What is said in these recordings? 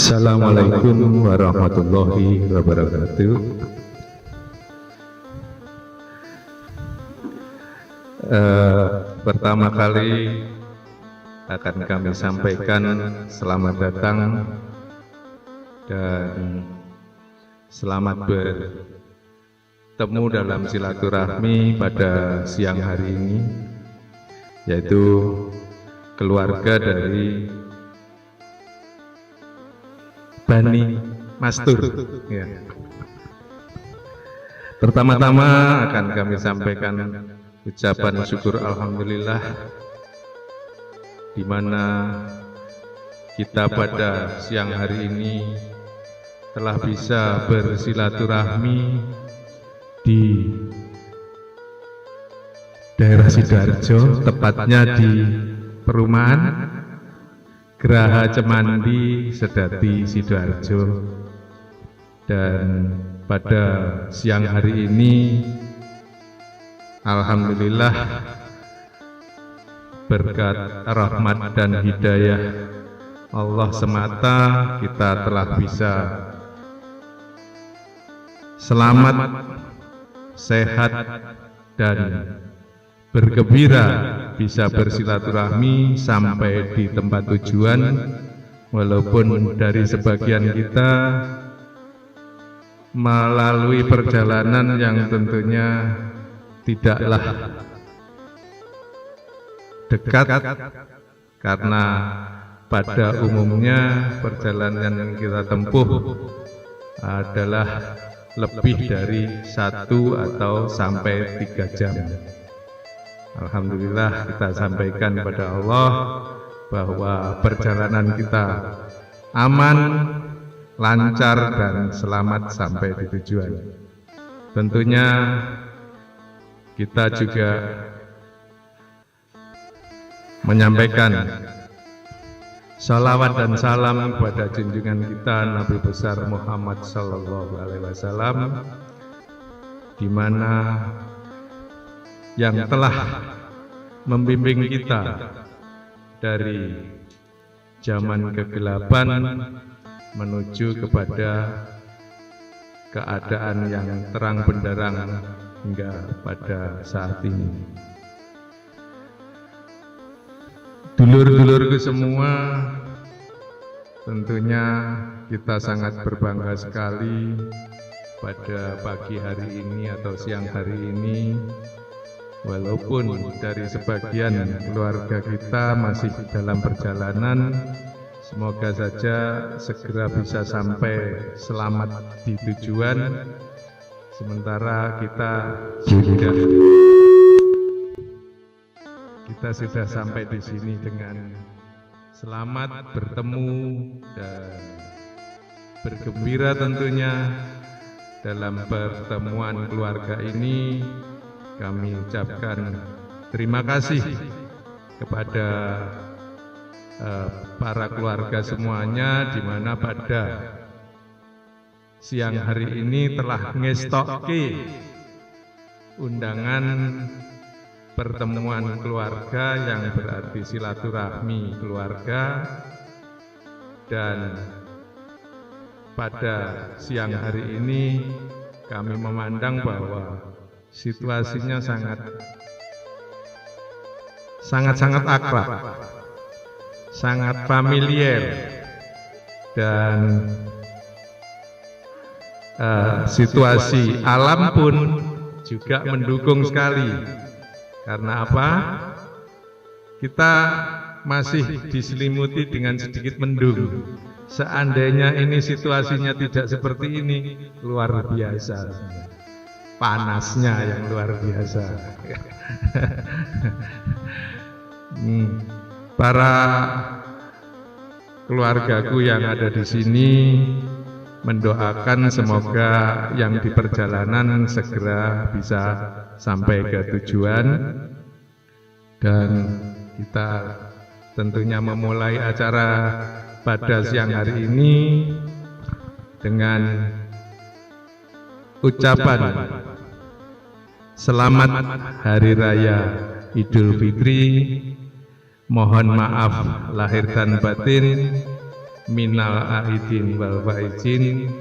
Assalamualaikum warahmatullahi wabarakatuh. Pertama kali akan kami sampaikan selamat datang dan selamat bertemu dalam silaturahmi pada siang hari ini, yaitu keluarga dari Bani Mastur. Ya. Pertama-tama akan kami sampaikan ucapan syukur alhamdulillah, di mana kita pada siang hari ini telah bisa bersilaturahmi di daerah Sidoarjo, tepatnya di perumahan Geraha Cemandi Sedati Sidoarjo. Dan pada siang hari ini alhamdulillah berkat rahmat dan hidayah Allah semata kita telah bisa selamat, sehat dan bergembira bisa bersilaturahmi sampai di tempat tujuan, walaupun dari sebagian kita melalui perjalanan yang tentunya tidaklah dekat, karena pada umumnya perjalanan yang kita tempuh adalah lebih dari 1 atau sampai 3 jam. Alhamdulillah kita sampaikan kepada Allah bahwa perjalanan kita aman, lancar dan selamat sampai di tujuan. Tentunya kita juga menyampaikan salawat dan salam kepada junjungan kita Nabi besar Muhammad Sallallahu Alaihi Wasallam, di mana yang telah membimbing kita dari zaman kegelapan menuju kepada keadaan yang terang benderang hingga pada saat ini. Dulur-dulurku semua, tentunya kita sangat berbangga sekali pada pagi hari ini atau siang hari ini, walaupun dari sebagian keluarga kita masih dalam perjalanan. Semoga saja segera bisa sampai selamat di tujuan, sementara kita sudah sampai di sini dengan selamat, bertemu dan bergembira tentunya. Dalam pertemuan keluarga ini kami ucapkan terima kasih kepada para keluarga semuanya, di mana pada siang hari ini telah ngestoki undangan pertemuan keluarga yang berarti silaturahmi keluarga. Dan pada siang hari ini kami memandang bahwa situasinya sangat akrab, sangat familiar, dan situasi alam pun juga mendukung sekali. Karena apa? Kita masih diselimuti dengan sedikit mendung. Seandainya ini situasinya tidak seperti ini, luar biasa. Panasnya yang luar biasa. Para keluargaku yang ada di sini mendoakan semoga yang di perjalanan segera bisa sampai ke tujuan, dan kita tentunya memulai acara pada siang hari ini dengan ucapan selamat Hari Raya Idul Fitri, mohon maaf lahir dan batin, minal aidin wal faizin.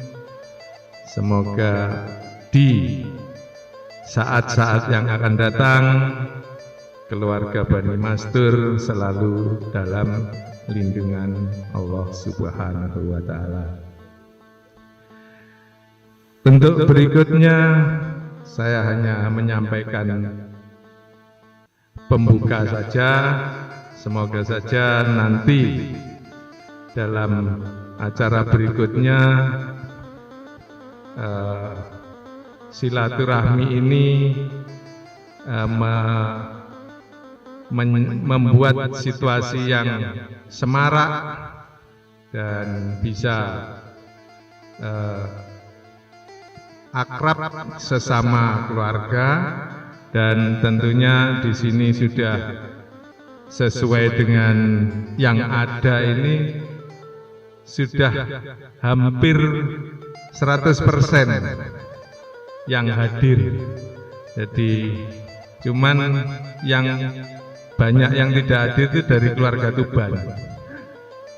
Semoga di saat-saat yang akan datang keluarga Bani Mastur selalu dalam lindungan Allah Subhanahu wa Ta'ala. Untuk berikutnya saya hanya menyampaikan pembuka saja. Semoga saja nanti dalam acara berikutnya silaturahmi ini membuat situasi yang semarak dan bisa akrab sesama keluarga, dan tentunya di sini sudah sesuai dengan yang ada ini sudah hampir 100% yang hadir. Jadi cuman yang banyak yang tidak hadir itu dari keluarga Tuban.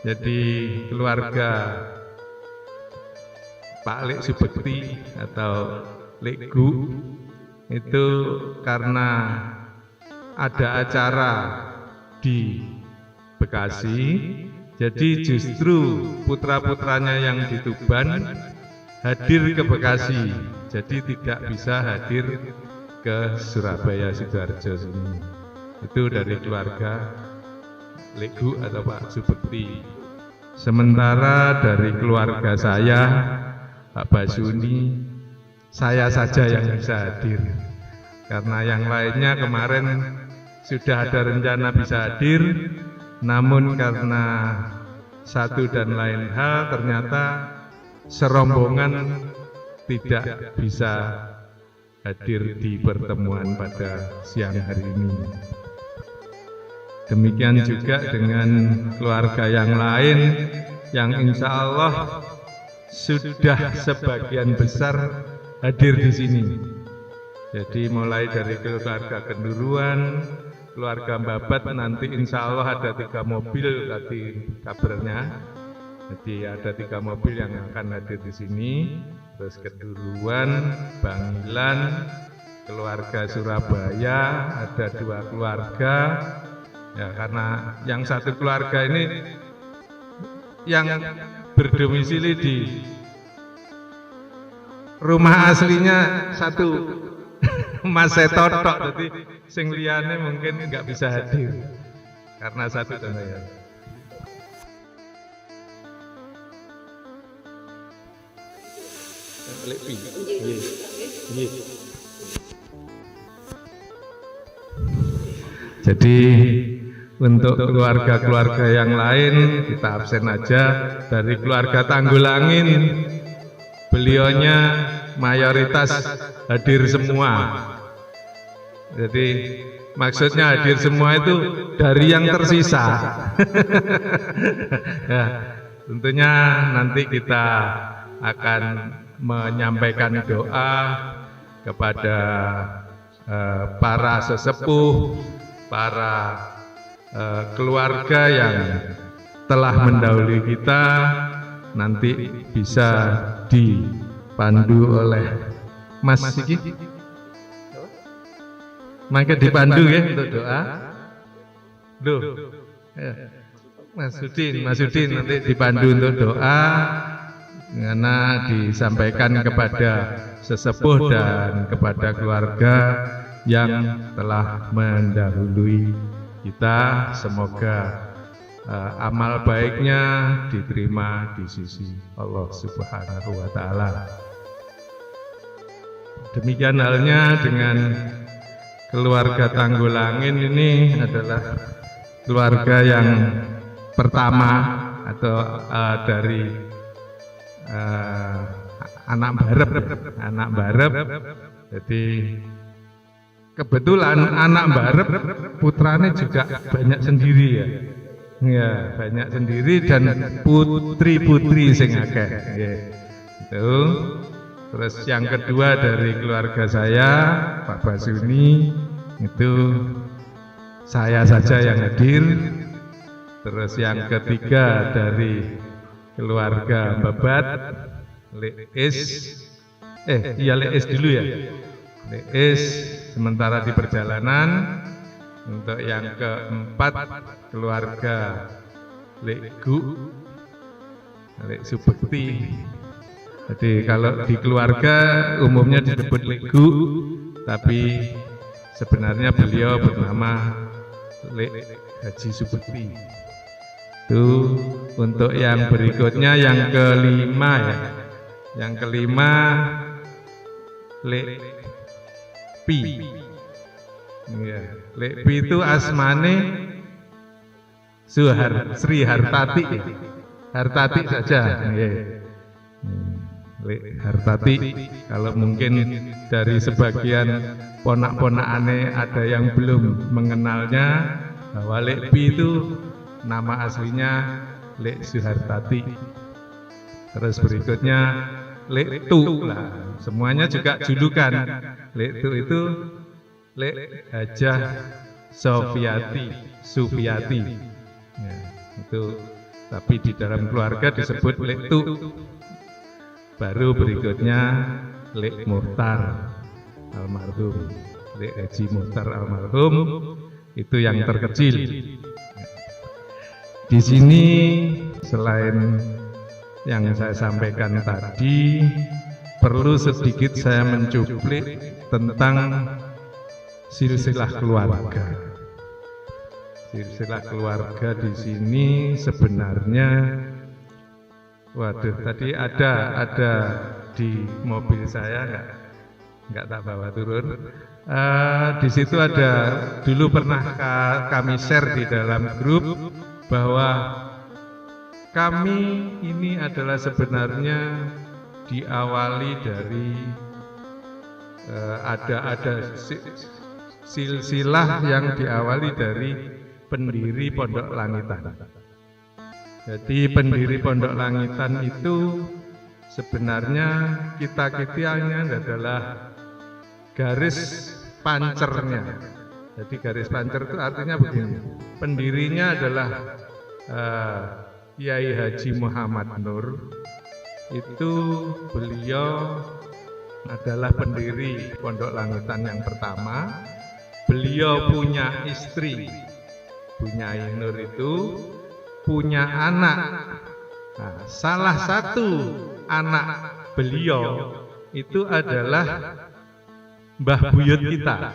Jadi keluarga Pak Lek Subekti atau Lek Gu itu karena ada acara di Bekasi, jadi justru putra-putranya yang di Tuban hadir ke Bekasi, jadi tidak bisa hadir ke Surabaya Sidoarjo sini. Itu dari keluarga Lek Gu atau Pak Subekti. Sementara dari keluarga saya, Pak Basuni, saya saja yang bisa hadir, karena yang lainnya kemarin sudah ada rencana bisa hadir, namun karena satu dan lain hal ternyata serombongan tidak bisa hadir di pertemuan pada siang hari ini. Demikian juga dengan keluarga yang lain yang insya Allah sudah sebagian besar hadir di sini. Jadi mulai dari keluarga Kenduruan, keluarga Babat, nanti insya Allah ada 3 mobil tadi kabarnya. Jadi ada 3 mobil yang akan hadir di sini. Terus Kenduruan, Bangilan, keluarga Surabaya, ada 2 keluarga. Ya, karena yang satu keluarga ini yang berdomisili di rumah aslinya satu Mas Setotok, jadi sing liyane mungkin nggak bisa hadir karena satu dan lain. Jadi untuk keluarga-keluarga yang lain kita absen aja. Dari keluarga Tanggulangin, beliaunya mayoritas hadir semua. Jadi maksudnya hadir semua itu dari yang tersisa. Ya, tentunya nanti kita akan menyampaikan doa kepada para sesepuh, para keluarga yang telah mendahului kita, nanti bisa dipandu oleh Mas Siki. Maka dipandu ya untuk doa. Duh, ya. Mas Udin nanti dipandu untuk doa, karena disampaikan kepada sesepuh dan kepada keluarga yang telah mendahului kita. Semoga amal baiknya diterima di sisi Allah Subhanahu wa Ta'ala. Demikian halnya dengan keluarga Tanggulangin. Ini adalah keluarga yang pertama atau dari anak barep. Jadi kebetulan anak barep putranya juga banyak sendiri ya. Ya, banyak sendiri dan putri-putri sing akeh. Itu. Terus yang kedua dari keluarga saya, Pak Basuni, itu saya saja yang hadir. Terus yang ketiga dari keluarga Babat, Leis, Leis dulu ya. Leis sementara di perjalanan. Untuk yang keempat keluarga Legu, Lek Subekti. Jadi kalau di keluarga umumnya disebut Legu, tapi sebenarnya beliau bernama Lek Haji Subekti. Itu untuk yang berikutnya, yang kelima ya. Yang kelima Lek Pi. Ya, Lek Pi itu asmane Sri Hartati. Hartati saja. Ya. Lek Hartati, kalau mungkin dari sebagian ponak-ponakane ada yang belum mengenalnya, bahwa Lek Pi itu nama aslinya Lek Suhartati. Terus berikutnya Lek Tu lah, semuanya juga julukan. Lek Tu itu Lek Hajah Sufiati. Ya, itu tapi di dalam keluarga disebut Lek Tu. Baru berikutnya Lek Muhtar almarhum, Lek Haji Muhtar almarhum, itu yang terkecil. Di sini selain yang saya sampaikan tadi, perlu sedikit saya mencuplik tentang silsilah keluarga. Silsilah keluarga di sini sebenarnya, waduh, tadi ada di mobil saya, nggak tak bawa turun. Di situ ada, dulu pernah kami share di dalam grup bahwa kami ini adalah sebenarnya diawali dari ada silsilah yang diawali dari pendiri Pondok Langitan. Jadi pendiri Pondok Langitan itu sebenarnya kita-kitanya adalah garis pancernya. Jadi garis pancer itu artinya begini, pendirinya adalah Kiai Haji Muhammad Nur. Itu beliau adalah pendiri Pondok Langitan yang pertama. Beliau punya istri, punya Nur itu punya anak. Nah, salah satu anak beliau itu adalah Mbah Buyut kita,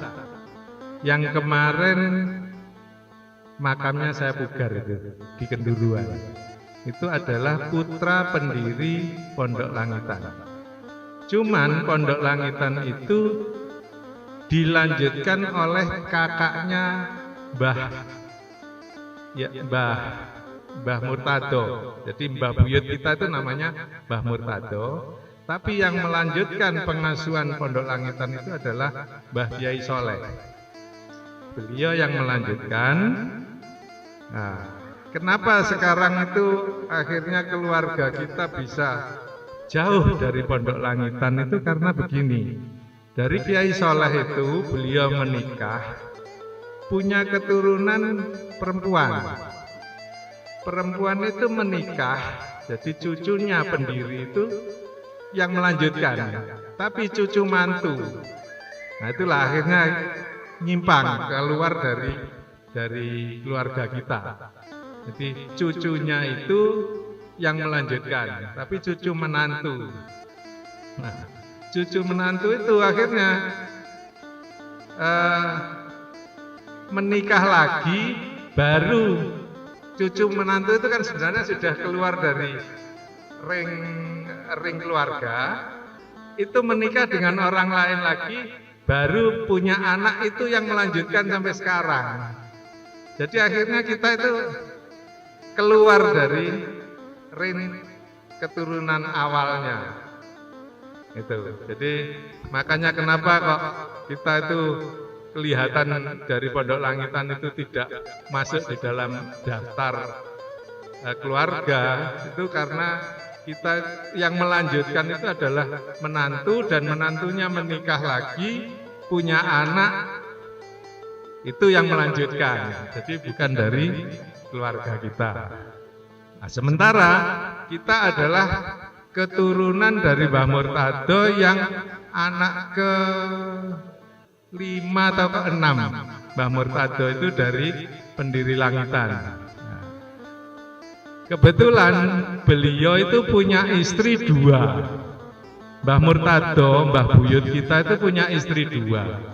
yang kemarin makamnya saya pugar itu di Kenduruan. Itu adalah putra pendiri Pondok Langitan. Cuman Pondok Langitan itu dilanjutkan oleh kakaknya Mbah Murtado. Jadi Mbah Buyut kita itu namanya Mbah Murtado. Tapi yang melanjutkan pengasuhan Pondok Langitan itu adalah Mbah Kiai Soleh. Beliau yang melanjutkan. Nah, kenapa sekarang itu akhirnya keluarga kita bisa jauh dari Pondok Langitan itu karena begini. Dari Kiai Soleh itu beliau menikah, punya keturunan perempuan. Perempuan itu menikah, jadi cucunya pendiri itu yang melanjutkan, tapi cucu mantu. Nah, itulah akhirnya nyimpang keluar dari keluarga kita. Jadi cucunya itu yang melanjutkan, tapi cucu menantu. Nah, cucu menantu itu akhirnya menikah lagi, baru cucu menantu itu kan sebenarnya sudah keluar dari ring keluarga, itu menikah dengan orang lain lagi, baru punya anak itu yang melanjutkan sampai sekarang. Jadi akhirnya kita itu keluar dari ring keturunan awalnya. Itu. Jadi makanya kenapa kok kita itu kelihatan dari Pondok Langitan itu tidak masuk di dalam daftar keluarga, itu karena kita yang melanjutkan itu adalah menantu, dan menantunya menikah lagi, punya anak, itu yang melanjutkan. Jadi bukan dari keluarga kita. Nah, sementara kita adalah keturunan dari Mbah Murtado yang anak ke 5 atau ke 6. Mbah Murtado itu dari pendiri Langitan. Nah, kebetulan beliau itu punya istri 2. Mbah Murtado, Mbah Buyut kita itu punya istri 2.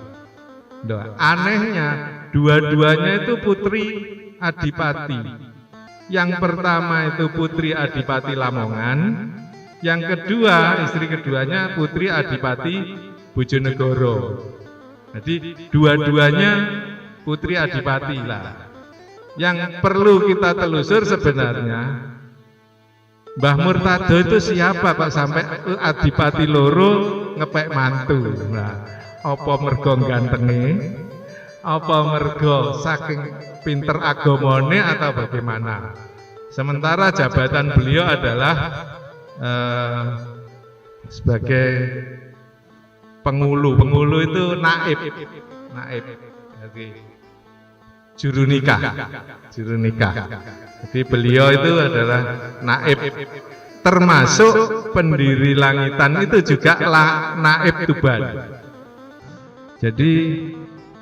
Anehnya, dua-duanya itu putri Adipati. Yang pertama itu putri Adipati Lamongan, yang kedua, istri keduanya putri Adipati Bojonegoro. Jadi dua-duanya putri Adipati lah. Yang perlu kita telusur sebenarnya, Mbah Murtado itu siapa kok sampai Adipati loro ngepek mantu? Nah, apa mergo gantenge? Apa mergo saking pinter agamane atau bagaimana? Sementara jabatan beliau adalah sebagai pengulu. Pengulu itu naib. Jadi juru nikah. Jadi beliau itu adalah naib, termasuk pendiri Langitan itu juga naib Tuban. Jadi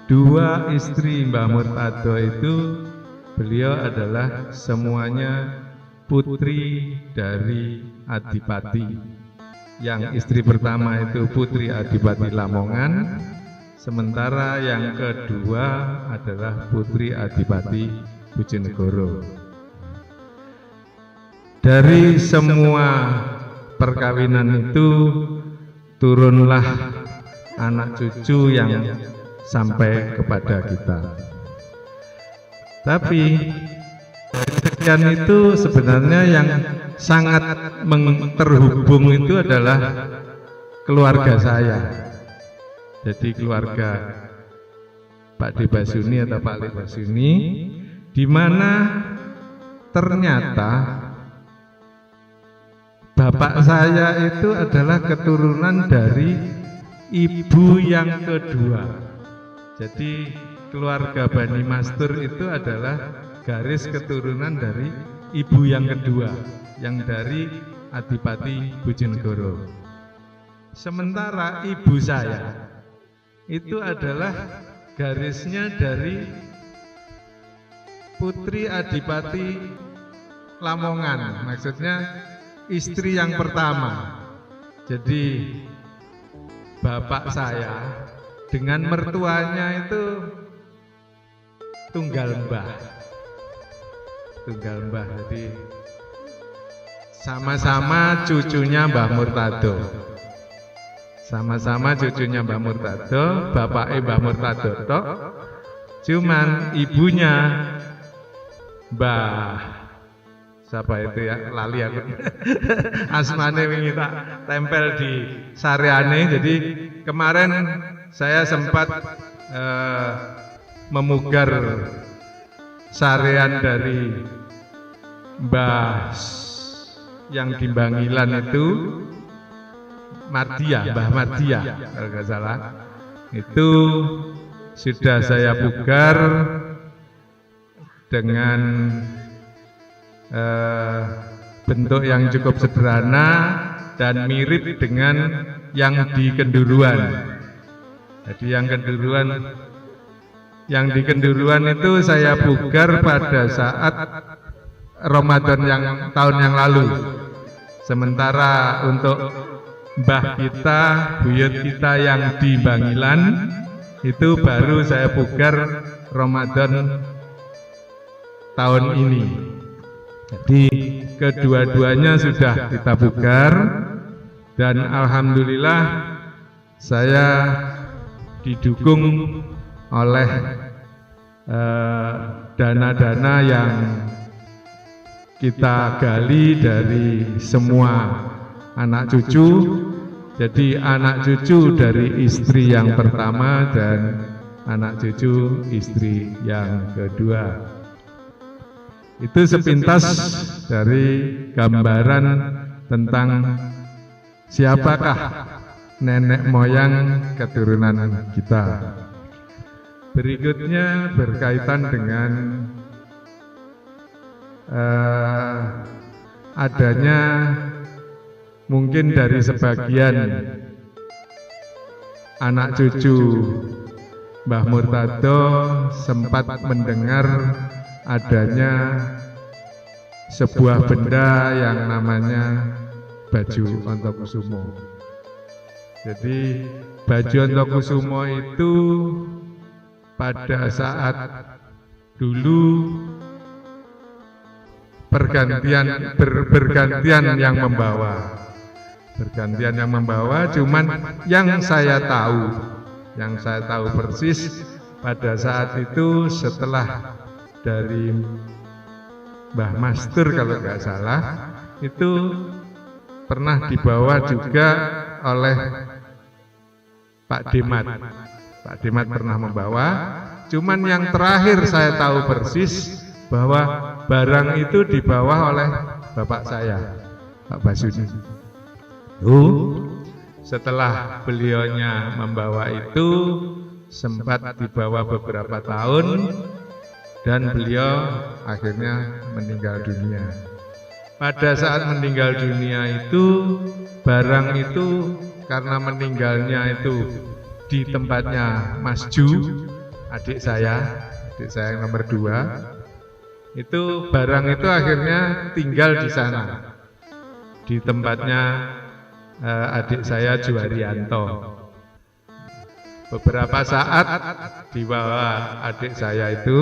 2 istri Mbah Murtado itu beliau adalah semuanya putri dari Adipati. Yang istri pertama itu putri Adipati Lamongan, sementara yang kedua adalah putri Adipati Bojonegoro. Dari semua perkawinan itu turunlah anak cucu yang sampai kepada kita. Tapi dari sekian itu sebenarnya yang sangat terhubung itu adalah keluarga saya. Jadi keluarga Pak D. Basuni atau Pak Lek Basuni, di mana ternyata bapak saya itu adalah keturunan dari ibu yang kedua. Jadi keluarga Bani Mastur itu adalah garis keturunan dari ibu yang kedua, yang dari Adipati Bojonegoro. Sementara ibu saya itu adalah garisnya dari putri Adipati Lamongan, maksudnya istri yang pertama. Jadi bapak saya dengan mertuanya itu tunggal mbah. Jadi sama-sama cucunya Mbah Murtado. Sama-sama cucunya Mbah Murtado, bapaknya Mbah Murtado tok. Cuman ibunya Mbah siapa itu ya, lali aku. Asmane wingi tak tempel di sareane. Jadi kemarin saya sempat memugar sarean dari Mbah yang di Bangilan itu Mardia, Mbah Mardia kalau nggak salah. Itu sudah saya pugar dengan bentuk yang cukup sederhana dan mirip dengan yang di Kenduruan. Jadi yang di Kenduruan itu saya pugar pada saat Ramadan yang tahun yang lalu. Sementara untuk mbah kita, buyut kita yang di Bangilan itu baru saya pugar Ramadan tahun ini. Jadi kedua-duanya sudah kita pugar dan alhamdulillah saya didukung oleh dana-dana yang kita gali dari semua anak cucu. Jadi anak cucu dari istri yang pertama dan anak cucu istri yang kedua. Itu sepintas dari gambaran tentang siapakah nenek moyang keturunan kita. Berikutnya berkaitan dengan adanya mungkin dari sebagian anak cucu Mbah Murtado sempat mendengar adanya sebuah benda yang namanya baju Ontokusumo. Jadi baju Ontokusumo itu pada saat dulu bergantian yang membawa, cuman yang saya tahu persis pada saat itu setelah dari Mbah Mastur kalau nggak salah itu pernah dibawa juga oleh Pak Dimat. Pak Dimat pernah membawa, cuman yang terakhir saya tahu persis bahwa barang itu dibawa oleh bapak saya, Pak Basuni. Setelah beliaunya membawa itu sempat dibawa beberapa tahun dan beliau akhirnya meninggal dunia. Pada saat meninggal dunia itu barang itu karena meninggalnya itu di tempatnya Mas Ju, adik saya yang nomor 2, itu barang itu akhirnya tinggal di sana, di tempatnya adik saya Juarianto. Beberapa saat dibawa adik saya itu,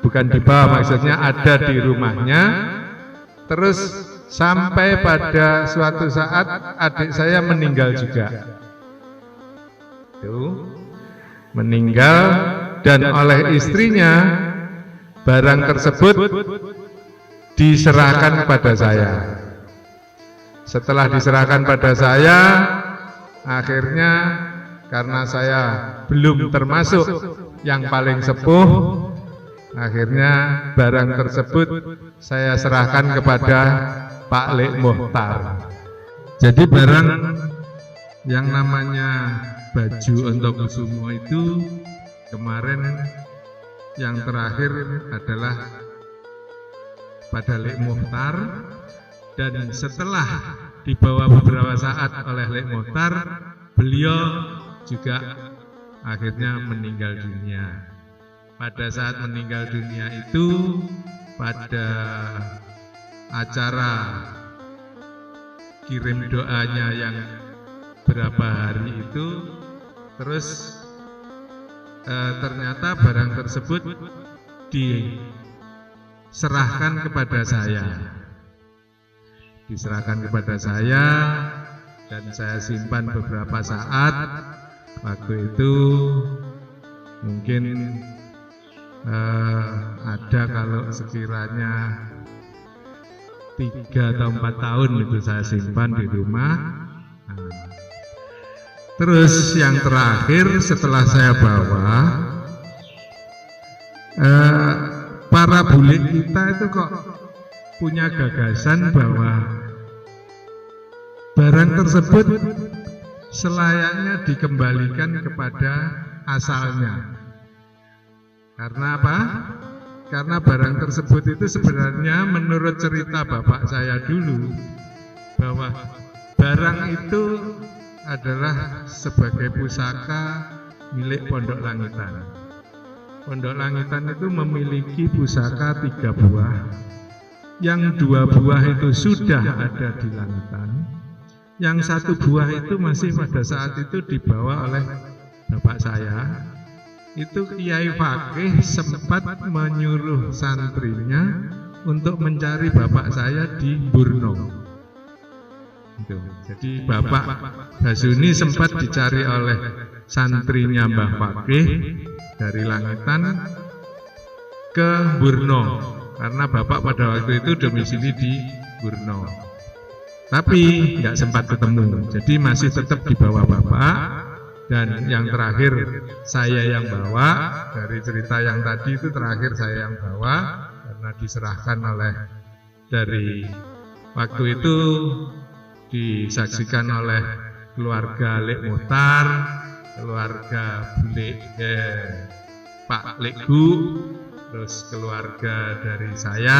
bukan dibawa maksudnya ada di rumahnya, terus sampai pada suatu saat adik saya meninggal juga. Meninggal dan oleh istrinya barang tersebut diserahkan kepada saya. Setelah diserahkan pada saya, akhirnya karena saya belum termasuk yang paling sepuh, akhirnya barang tersebut saya serahkan kepada Pak Lek Muhtar. Jadi barang yang namanya baju Ontokusumo itu kemarin yang terakhir adalah pada Lek Muhtar, dan setelah dibawa beberapa saat oleh Lek Muhtar, beliau juga akhirnya meninggal dunia. Pada saat meninggal dunia itu pada acara kirim doanya yang berapa hari itu, terus ternyata barang tersebut diserahkan kepada saya, dan saya simpan beberapa saat. Waktu itu mungkin ada kalau sekiranya 3 atau 4 tahun itu saya simpan di rumah. Terus yang terakhir setelah saya bawa, para bule kita itu kok punya gagasan bahwa barang tersebut selayaknya dikembalikan kepada asalnya. Karena apa? Karena barang tersebut itu sebenarnya menurut cerita bapak saya dulu, bahwa barang itu adalah sebagai pusaka milik Pondok Langitan. Pondok Langitan itu memiliki pusaka 3 buah, yang 2 buah itu sudah ada di Langitan, yang 1 buah itu masih pada saat itu dibawa oleh bapak saya. Itu Kiai Fakih sempat menyuruh santrinya untuk mencari bapak saya di Burno. Jadi Bapak Basuni sempat dicari oleh santrinya Mbah Fakih dari Langitan ke Burno, karena Bapak pada waktu itu domisili di Burno. Tapi nggak sempat ketemu, jadi masih tetap dibawa Bapak. Dan yang terakhir saya yang bawa, dari cerita yang tadi itu terakhir saya yang bawa, karena diserahkan oleh dari waktu itu disaksikan oleh keluarga Lek Muhtar, keluarga Pak Lekgu, terus keluarga dari saya,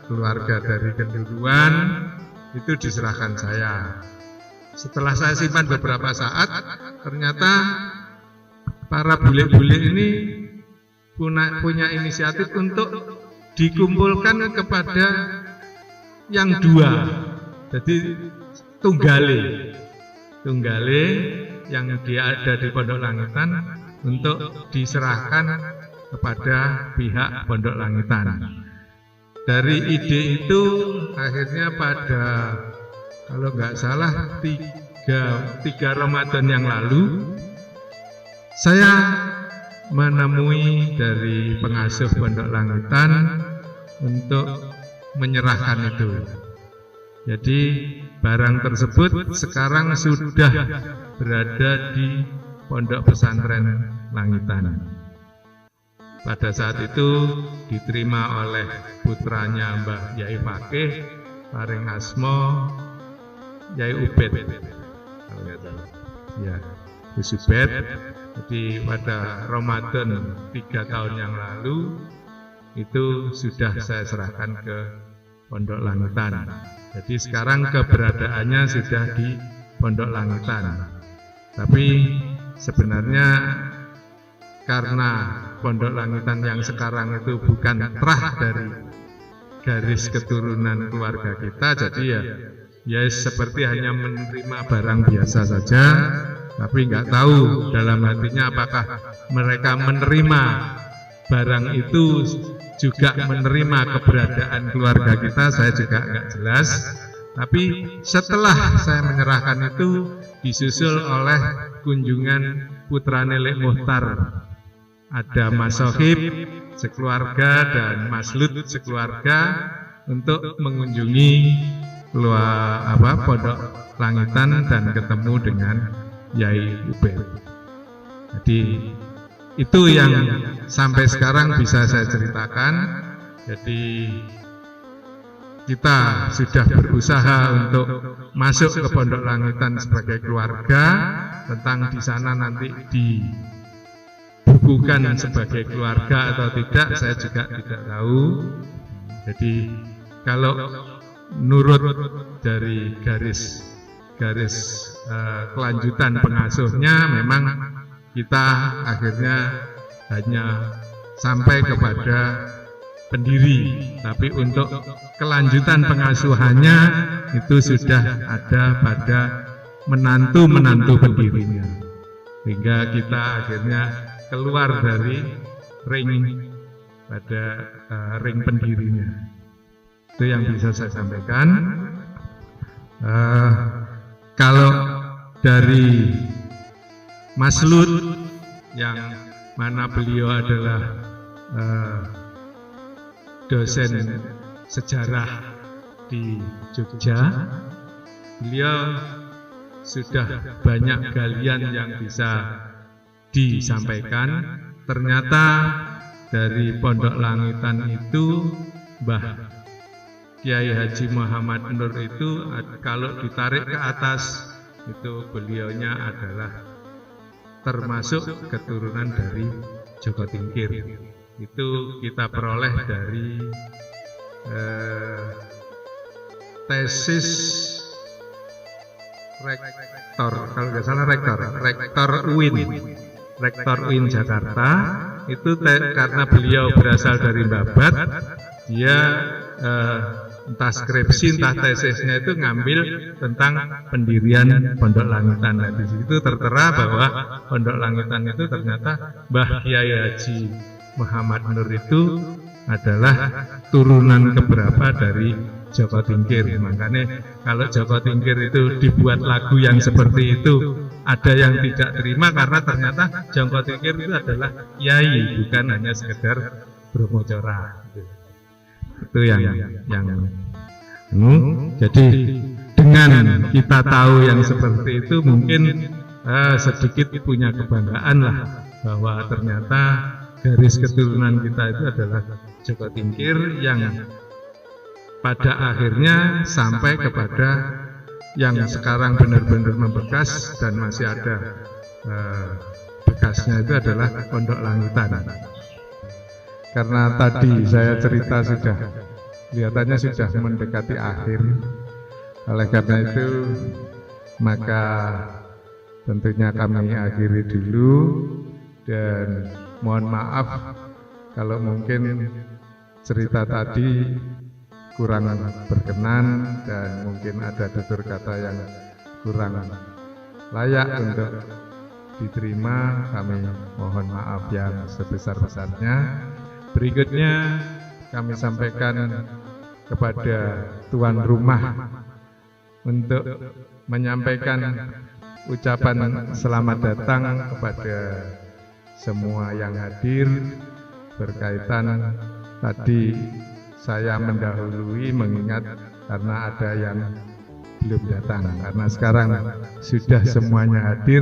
keluarga dari Kenduruan, itu diserahkan saya. Setelah saya simpan beberapa saat, ternyata para bule-bule ini punya inisiatif untuk dikumpulkan kepada yang dua, jadi tunggale yang dia ada di Pondok Langitan untuk diserahkan kepada pihak Pondok Langitan. Dari ide itu akhirnya pada, kalau nggak salah, tiga Ramadan yang lalu saya menemui dari pengasuh Pondok Langitan untuk menyerahkan itu. Jadi barang tersebut sekarang sudah berada di Pondok Pesantren Langitan. Pada saat itu diterima oleh putranya Mbah Yai Fakih, paring asmo Yai Ubed, kalau nggak salah. Ya, Gus Ubed. Jadi pada Ramadan 3 tahun yang lalu itu sudah saya serahkan ke Pondok Langitan. Jadi sekarang keberadaannya sudah di Pondok Langitan. Tapi sebenarnya karena Pondok Langitan yang sekarang itu bukan terah dari garis keturunan keluarga kita, jadi ya seperti hanya menerima barang biasa saja, tapi nggak tahu dalam hatinya apakah mereka menerima barang itu juga menerima keberadaan keluarga kita, saya juga nggak jelas. Tapi setelah saya menyerahkan itu disusul oleh kunjungan putra Nelek Muhtar, ada Mas Sohib sekeluarga dan Mas Lut sekeluarga untuk mengunjungi Pondok Langitan dan ketemu dengan Yai Ubed. Jadi itu yang sampai sekarang bisa saya ceritakan. Jadi kita sudah berusaha untuk masuk ke Pondok Langitan sebagai keluarga. Tentang di sana nanti dibukukan sebagai keluarga atau tidak, saya juga tidak tahu. Jadi kalau menurut dari garis kelanjutan pengasuhnya, memang kita akhirnya hanya sampai kepada pendiri, tapi untuk kelanjutan pengasuhannya itu sudah ada pada menantu pendirinya, sehingga kita akhirnya keluar dari ring pendirinya. Itu yang bisa saya sampaikan. Kalau dari Mas Lut, yang mana beliau adalah dosen sejarah di Jogja, beliau sudah banyak galian yang bisa disampaikan. Ternyata dari Pondok Langitan itu Mbah Kiai Haji Muhammad Nur itu kalau ditarik ke atas itu beliaunya adalah termasuk keturunan dari Joko Tingkir. Itu kita peroleh dari tesis rektor, kalau nggak salah rektor UIN Jakarta. Itu karena beliau berasal dari Babat, dia entah skripsi entah tesisnya itu ngambil tentang pendirian Pondok Langitan. Nah, di situ tertera bahwa Pondok Langitan itu ternyata Mbah Kiai Haji Muhammad Nur itu adalah turunan keberapa dari Joko Tingkir. Makanya kalau Joko Tingkir itu dibuat lagu yang seperti itu, ada yang tidak terima karena ternyata Joko Tingkir itu adalah kiai, bukan hanya sekedar bromocora. Itu yang jadi dengan kita tahu yang seperti itu, mungkin sedikit punya kebanggaan lah bahwa ternyata garis keturunan kita itu adalah Joko Tingkir yang pada akhirnya sampai kepada yang sekarang benar-benar membekas dan masih ada bekasnya itu adalah Pondok Langitan. karena tadi saya cerita sudah kelihatannya sudah mendekati akhir. Oleh karena itu maka tentunya kami akhiri dulu, dan mohon maaf kalau mungkin cerita tadi kurang berkenan dan mungkin ada tutur kata yang kurang layak untuk diterima. Kami mohon maaf yang sebesar-besarnya. Berikutnya kami sampaikan kepada tuan rumah untuk menyampaikan ucapan selamat datang kepada semua yang hadir. Berkaitan tadi saya mendahului mengingat karena ada yang belum datang, karena sekarang sudah semuanya hadir.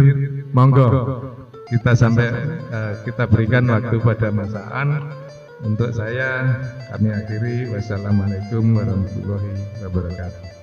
Monggo kita berikan waktu pada Mas Aan. Untuk saya kami akhiri. Wassalamualaikum warahmatullahi wabarakatuh.